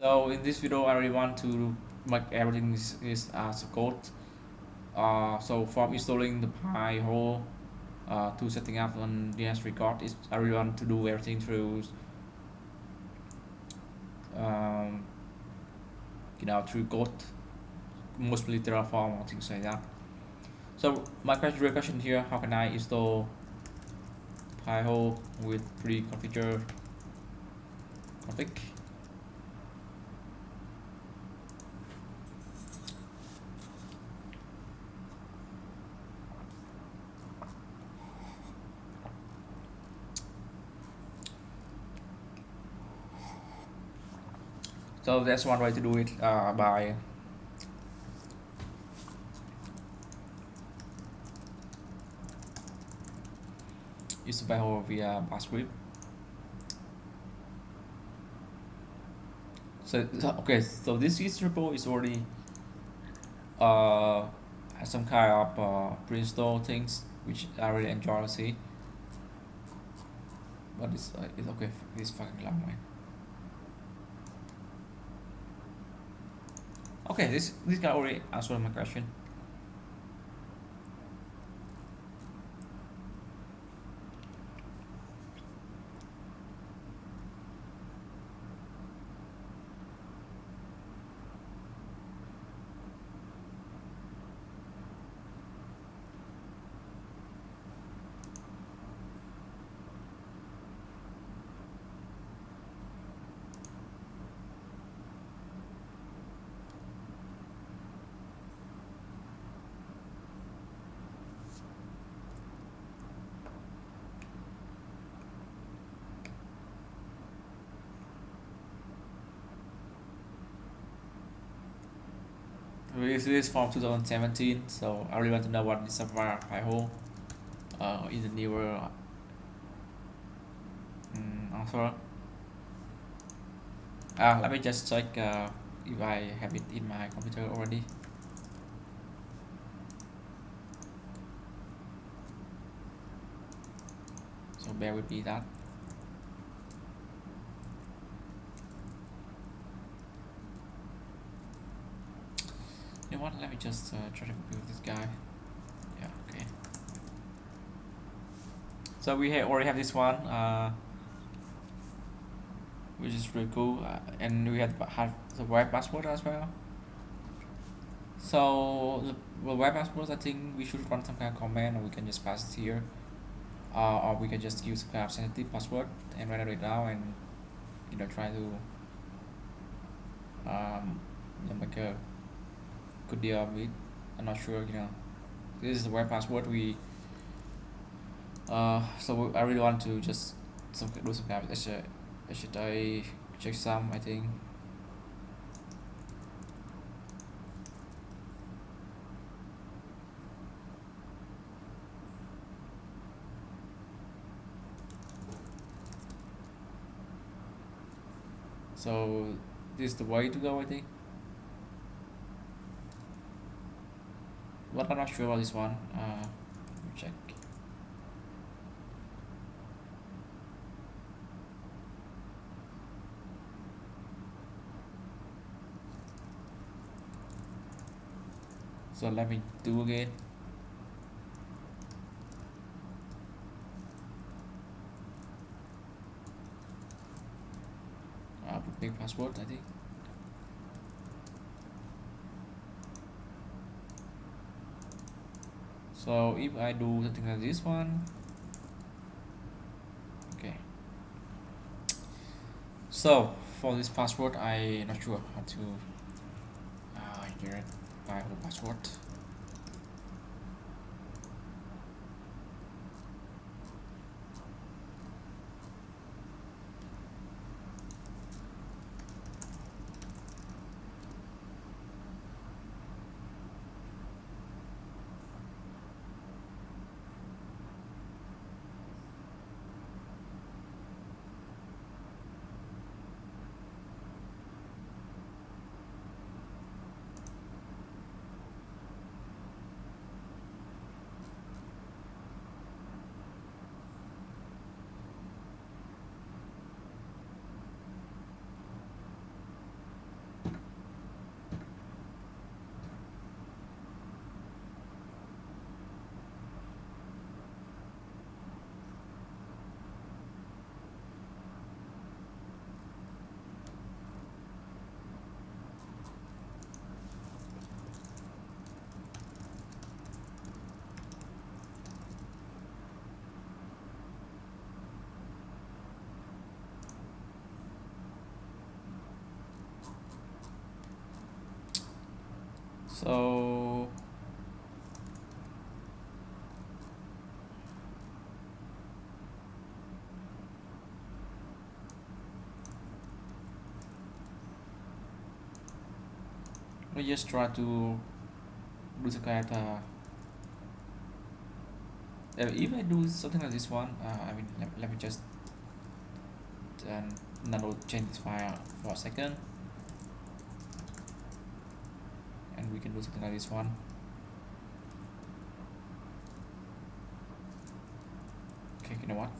So in this video, I really want to make everything is as a code. So from installing the pihole to setting up on DNS record, I really want to do everything through um, through code, mostly Terraform or things like that. So my real question here: how can I install pihole with pre-configured config? So that's one way to do it by use the pihole via bash. Okay, so this repo is already has some kind of pre-install things which I really enjoy to see, but it's okay. It's fucking long, man. Okay, this guy already answered my question. This is from 2017, so I really want to know what is about Pi-hole in the newer answer. Let me just check if I have it in my computer already. So bear with me that. You know what? Let me just try to copy this guy. Yeah, okay. So we already have this one, which is really cool, and we have the web password as well. So the web password, I think we should run some kind of command, or we can just pass it here, or we can just use some kind of sensitive password and run it now, and try to make a good deal of it. I'm not sure. This is the web password we. So I really want to just do some kind of should I check some, I think. So this is the way to go, I think. But I'm not sure about this one. Let me check. So let me do again. Put big password, I think. So if I do something like this one, okay. So for this password, I'm not sure how to generate my whole password. So we just try to do the kind if I do something like this one, I mean, let me just nano change this file for a second, and we can do something like this one. Okay, you know what?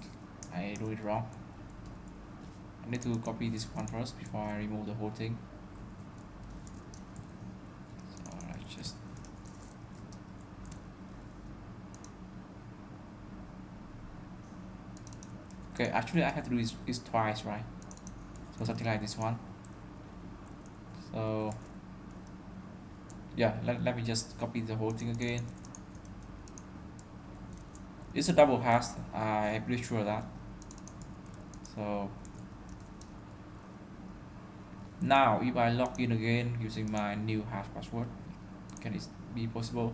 I do it wrong. I need to copy this one first before I remove the whole thing. So I just okay. Actually, I have to do this twice, right? So something like this one. So yeah, let me just copy the whole thing again. It's a double hash. I'm pretty sure of that. So now if I log in again using my new hash password, can it be possible?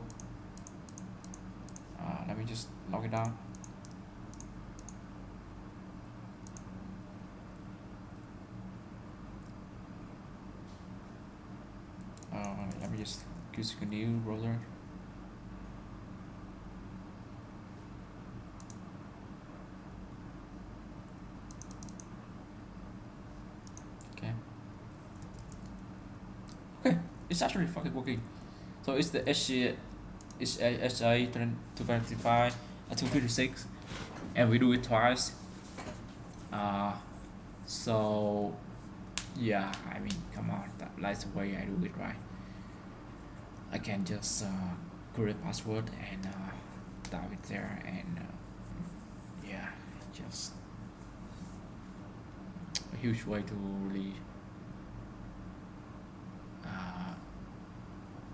Let me just log it down. Let me just use a new browser. Okay, it's actually fucking working. So it's the HA 255 256, and we do it twice. So yeah, I mean, come on, that's the way I do it, right? I can just create a password and type it there, and yeah, just a huge way to really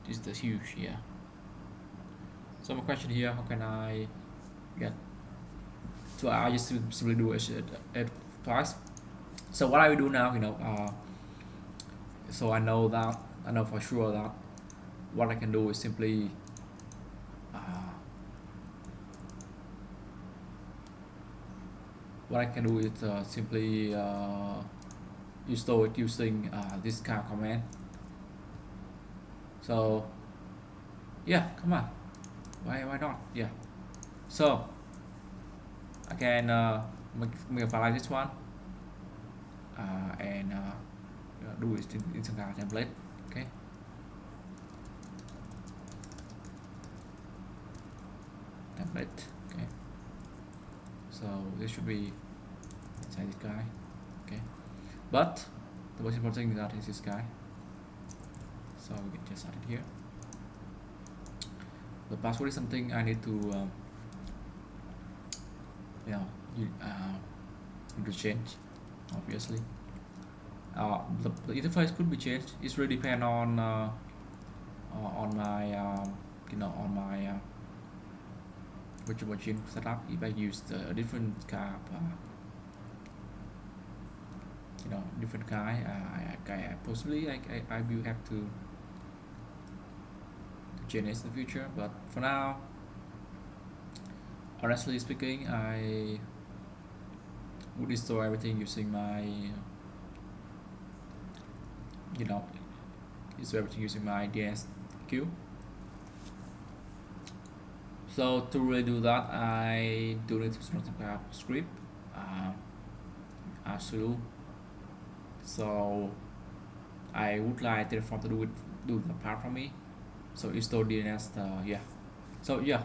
this is the huge, yeah. So my question here, how can I get, so I just simply do it twice. So what I will do now, so I know for sure that what I can do is simply simply install it using this kind of command. So yeah, come on, why not? Yeah, so I can make a file like this one, and do it in some kind of template. Okay, template. Okay, so this should be inside this guy. Okay, but the most important thing is that is this guy. So we can just add it here. The password is something I need to need to change, obviously. The interface could be changed. It's really depend on my on my virtual machine setup. If I use a different kind of different kind, possibly I will have to change it in the future. But for now, honestly speaking, I would install everything using my DNSQ. So to really do that, I do need to start some kind of script, sudo. So I would like Terraform to do the part for me. So install DNS. Yeah. So yeah,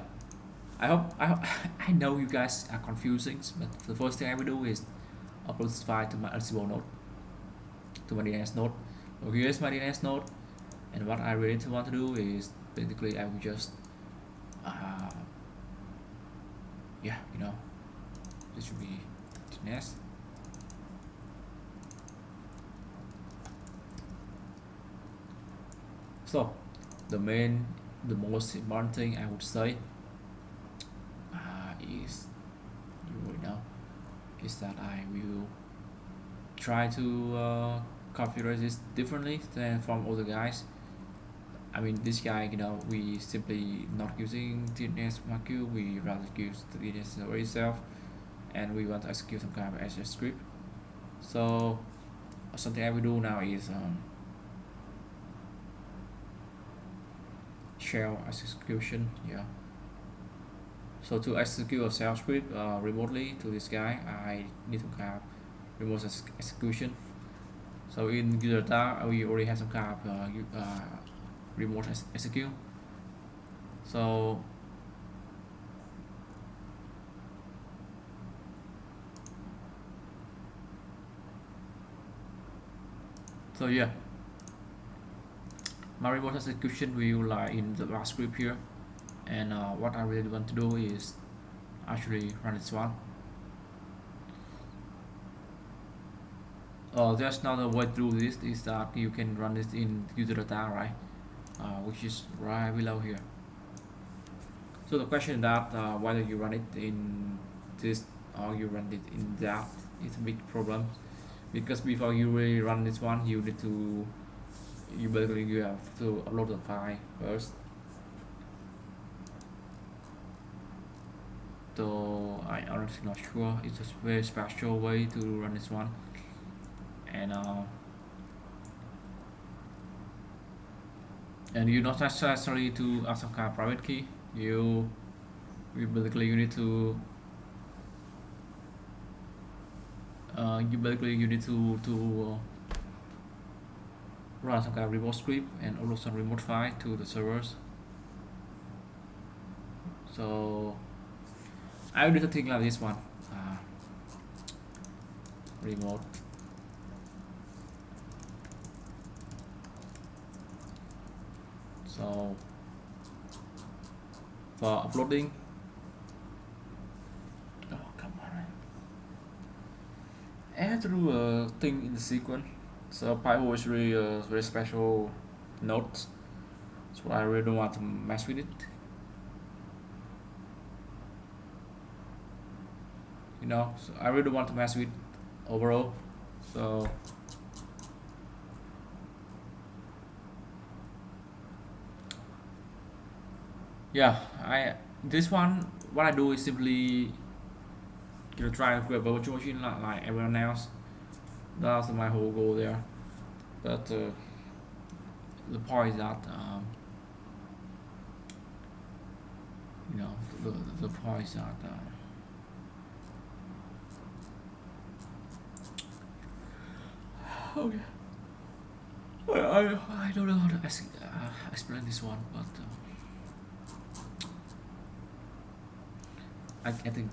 I hope I know you guys are confusing, but the first thing I will do is upload this file to my Ansible node, to my DNS node. So here's my DNS node, and what I really want to do is basically I will just this should be DNS. So the most important thing I would say is that I will try to configure this differently than from other guys. I mean this guy, we simply not using dnsmasq, we rather use the DNS server itself, and we want to execute some kind of SS script. So something I will do now is shell execution. So to execute a shell script remotely to this guy, I need to have remote execution. So in user data, we already have some kind of remote execute. So yeah, my remote execution will lie in the last script here, and what I really want to do is actually run this one. There's another way to do this, is that you can run this in user data, right? Which is right below here. So the question is that whether you run it in this or you run it in that is a big problem, because before you really run this one, you have to upload the file first. So I'm honestly not sure. It's a very special way to run this one, and you not necessarily to add some kind of private key. You basically you need to run some kind of remote script and upload some remote file to the servers. So I will do something like this one. Remote. So for uploading, come on, I have to do a thing in the sequence. So pihole is really a very special node, so I really don't want to mess with it. So I really don't want to mess with overall. So yeah, this one, what I do is simply try to create a virtual machine like everyone else. That's my whole goal there. But the point is that the point is that okay. I don't know how to explain this one, but I think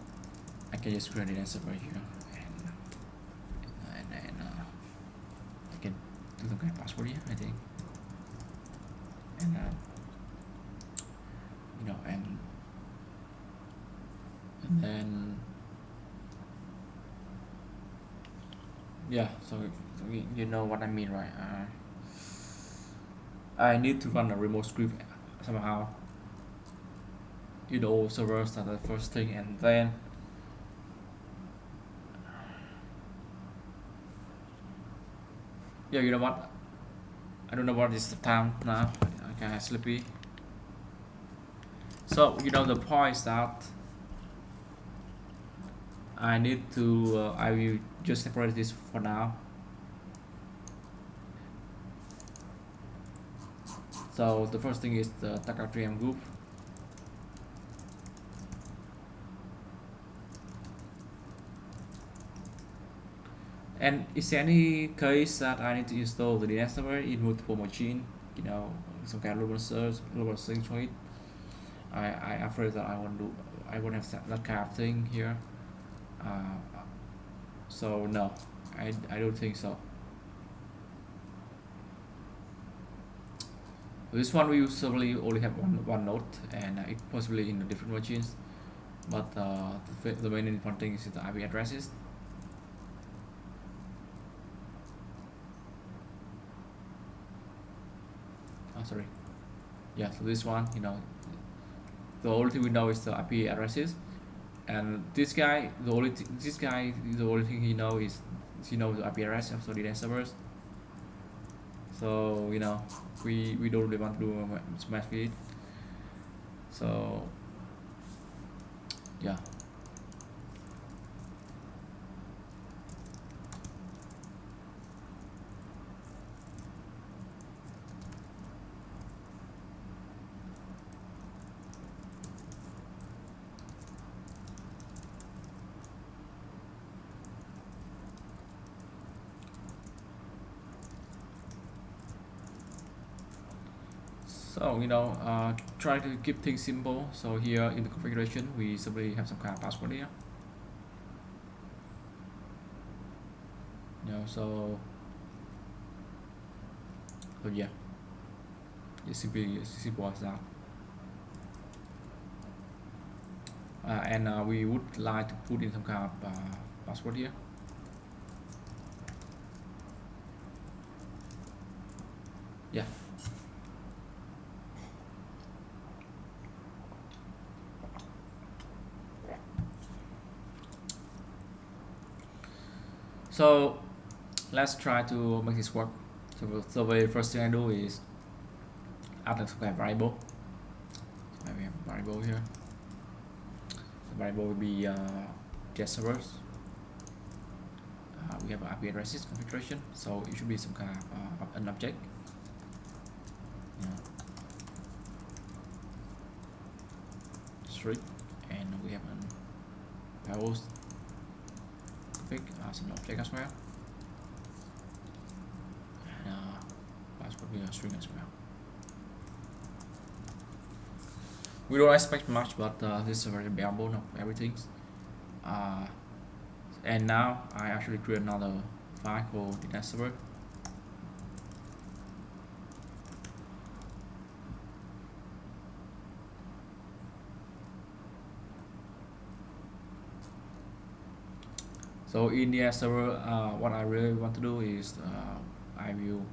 I can just create an answer right here, and then I can do some kind of password here, I think, and and then yeah. So you know what I mean, right? I need to run a remote script somehow. Servers, that's the first thing, and then you know what? I don't know what is the time now. I kind of sleepy. So the point is that I need to. I will just separate this for now. So the first thing is the Taka3M group. And is there any case that I need to install the DNS server in multiple machine? Some kind of global search, global sync for it. I afraid that I won't have that kind of thing here. So no, I don't think so. This one we usually only have one node, and it possibly in the different machines. But the main important thing is the IP addresses. Sorry. Yeah, so this one, the only thing we know is the IP addresses, and this guy, the only thing he knows is the IP address of the DNS servers. So we don't really want to do much with it. So yeah. So try to keep things simple. So here in the configuration, we simply have some kind of password here. So yeah, it's simply as simple as that. And we would like to put in some kind of password here. Yeah. So let's try to make this work. So the very first thing I do is add some kind of variable. So we have a variable here. The variable will be guest servers. We have an IP addresses configuration, so it should be some kind of an object. String, and we have an host config as an object as well, and password will be a string as well. We don't expect much, but this is a very bare bone of everything. And now I actually create another file called DNS server. So in the server, what I really want to do is I will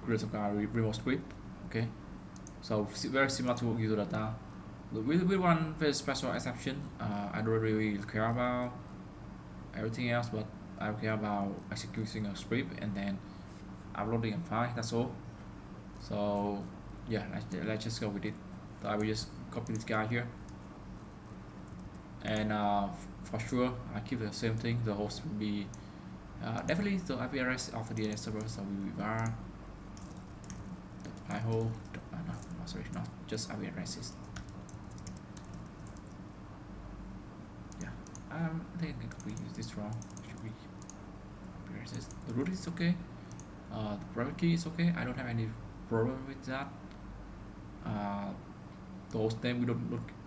create some kind of remote script. Okay, so very similar to user data. With one very special exception. I don't really care about everything else, but I care about executing a script and then uploading a file. That's all. So yeah, let's just go with it. So I will just copy this guy here, and for sure I keep the same thing. The host will be definitely the IP address of the DNS server. So we will var the pihole. No, sorry, not just IP addresses. I think we use this wrong. Should we? The root is okay. The private key is okay. I don't have any problem with that. The host name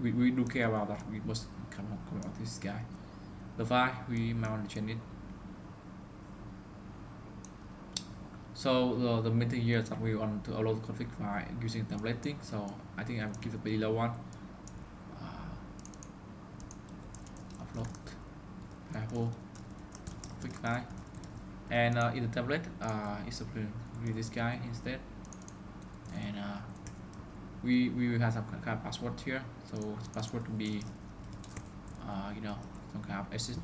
we do care about that. We must come about this guy. The file we might want to change it. So the main thing here is that we want to upload the config file using templating. So I think I will give the below one. Upload pihole config file, and in the template it's simply with this guy instead, and we will have some kind of password here. So the password will be some kind of assist.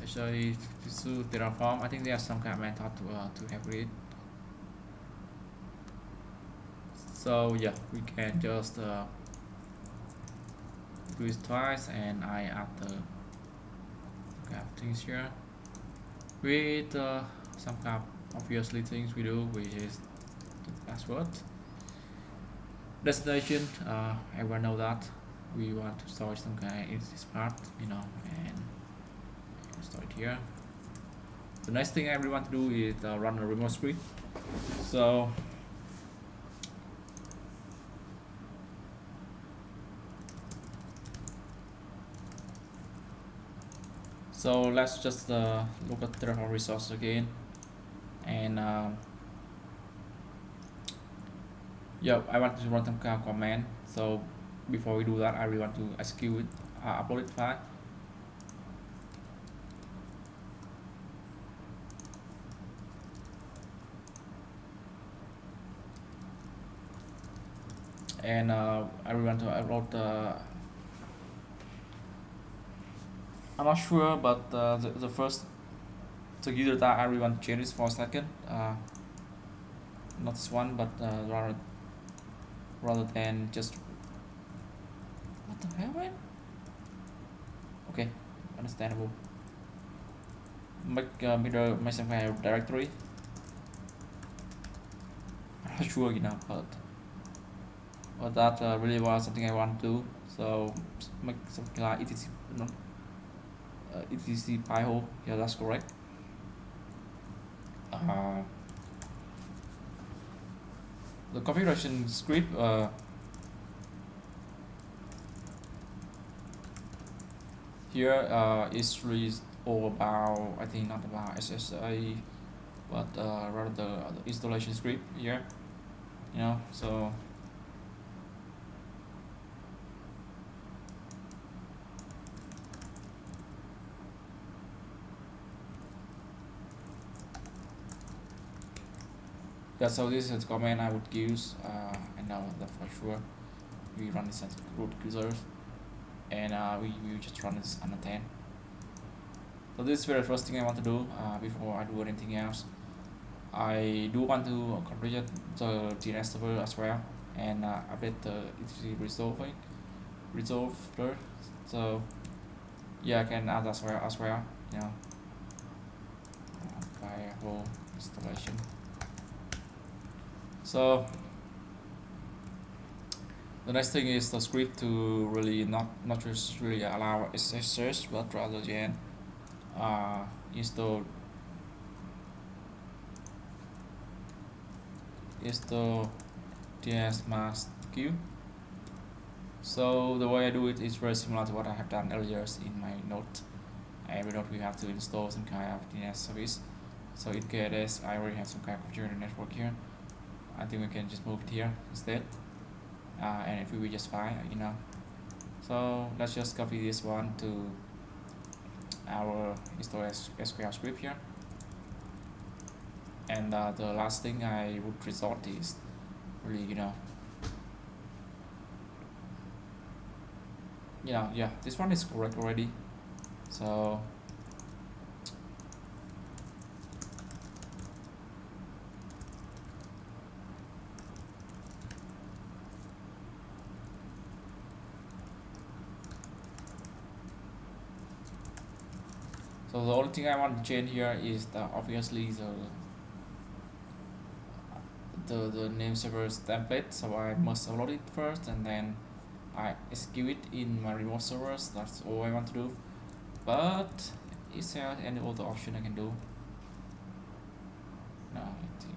Actually, to Terraform, I think there's some kind of method to have it. So yeah, we can just do it twice, and I add the kind of things here with some kind of obviously things we do, which is the password. Destination, everyone know that we want to store some kind in this part, and store it here. The next thing I really want to do is run a remote script. So let's just look at Terraform resource again, and yeah, I want to run some kind of command. So before we do that, I really want to execute uploaded file. And I really want to upload I'm not sure, but the first So user that I really want to change this for a second. Not this one, but rather than just what the hell, man? Okay, understandable. Make mirror myself a directory. I'm not sure, but that really was something I want to do. So make something like etc. Etc pihole. Yeah, that's correct. The configuration script here is really all about, I think, not about SSA, but rather the installation script here. So yeah, so this is the command I would use, and now that for sure we run this as root users, and we just run this unattend. So this is the very first thing I want to do before I do anything else. I do want to configure the DNS server as well, and update the etc resolver. So yeah, I can add as well. By whole installation. So the next thing is the script to really not just really allow SSH, but rather than install dnsmasq. So the way I do it is very similar to what I have done earlier in my note. Every note we have to install some kind of DNS service. So in case I already have some kind of computer network here, I think we can just move it here instead, and it will be just fine, So let's just copy this one to our install SQL script here. And the last thing I would resort is really, yeah, this one is correct already. So the only thing I want to change here is obviously the name server's template. So I must upload it first, and then I execute it in my remote servers. That's all I want to do. But is there any other option I can do? No, let's see.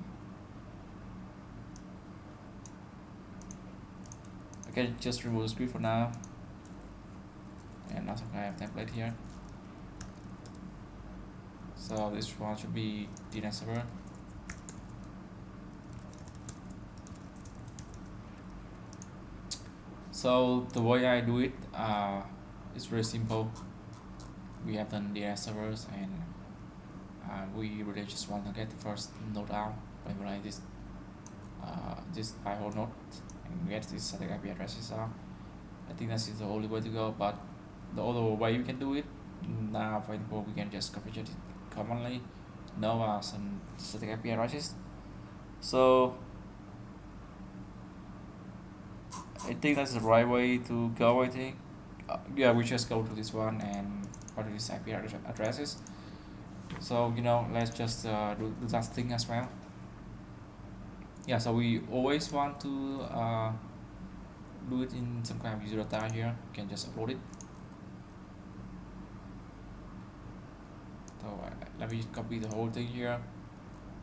I can just remove the script for now, and also I have template here. So this one should be DNS server. So the way I do it is very simple. We have done DNS servers, and we really just want to get the first node out by this pihole node and get this static IP addresses out. I think that's the only way to go. But the other way we can do it now, for example, we can just configure it commonly, know some static IP addresses. So I think that's the right way to go. I think yeah, we just go to this one and order these IP addresses. So let's just do that thing as well. Yeah, so we always want to do it in some kind of user data here. You can just upload it. So let me copy the whole thing here,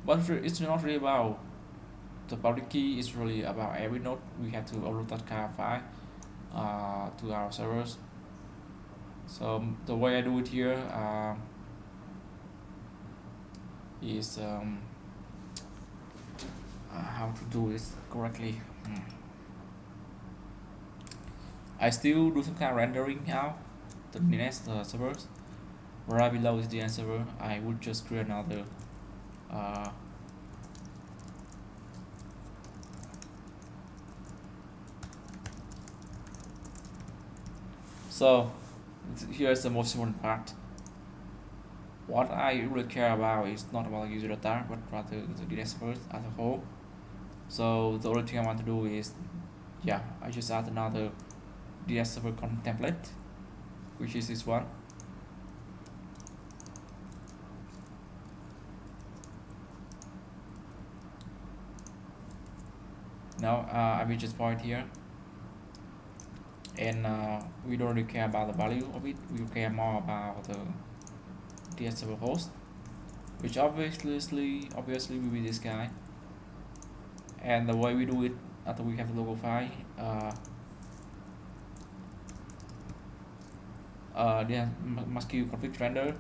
but it's not really about the public key. Is really about every node we have to upload that kind of file to our servers. So the way I do it here is how to do this correctly. I still do some kind of rendering now the DNS servers. Right below is the DNS server. I would just create another so here's the most important part. What I really care about is not about user data, but rather the data server as a whole. So the only thing I want to do is, yeah, I just add another data server content template, which is this one. Now I will just point here, and we don't really care about the value of it. We care more about the data server host, which obviously will be this guy. And the way we do it after we have the local file, dnsmasq config render.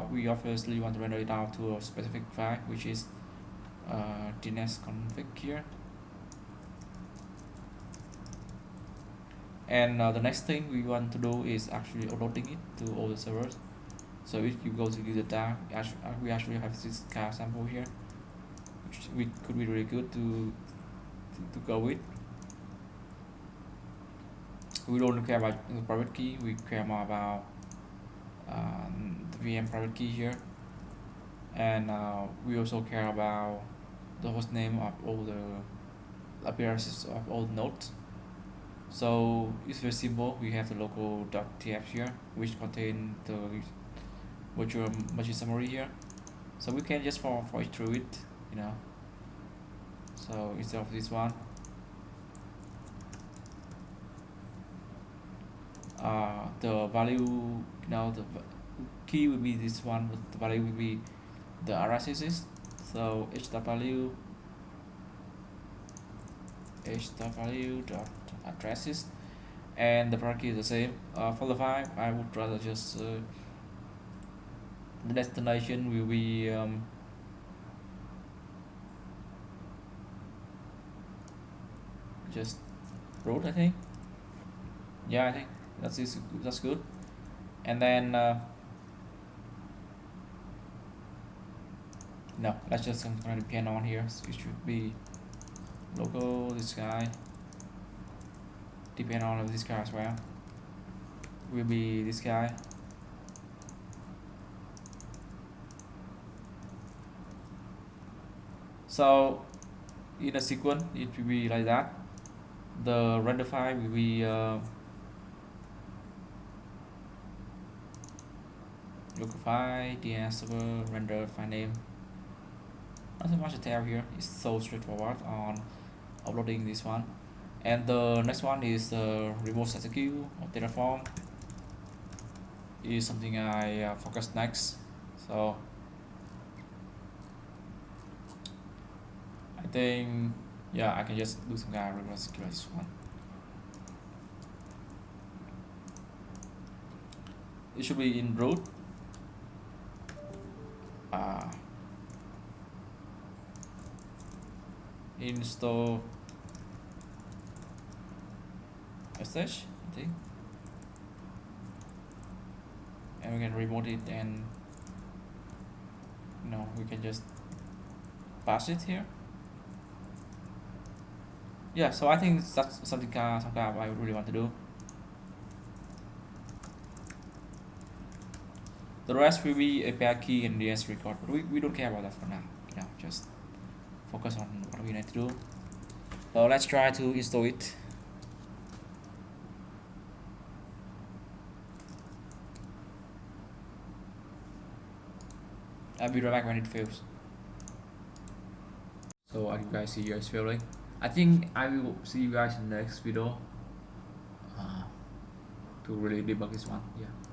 We obviously want to render it out to a specific file, which is dns config here. And the next thing we want to do is actually uploading it to all the servers. So if you go to user data, we actually have this car sample here, which could be really good to go with. We don't care about the private key, we care more about the VM private key here. And we also care about the host name of all the appearances of all the nodes. So it's very simple. We have the local.tf here, which contain the virtual machine summary here. So we can just for it through it, you know. So instead of this one, the value, you know, the key will be this one, but the value will be the RSS. So h.value dot addresses, and the product key is the same. For the file, I would rather just the destination will be just root, I think. Yeah, I think that's good. And then no, let's just gonna depend on here. So it should be local this guy, depend on this guy as well, will be this guy. So in a sequence it will be like that. The render file will be local file DNS server render file name. Nothing much to tell here. It's so straightforward on uploading this one. And the next one is the remote execute of Terraform. Is something I focus next. So I think, yeah, I can just do some kind of remote execute this one. It should be in root. Install sh, I think, and we can remote it, and we can just pass it here. Yeah, so I think that's something I really want to do. The rest will be API key and DNS record, but we don't care about that for now. Just focus on what we need to do. So let's try to install it. I'll be right back when it fails. So as you guys see, it's failing. I think I will see you guys in the next video to really debug this one. Yeah.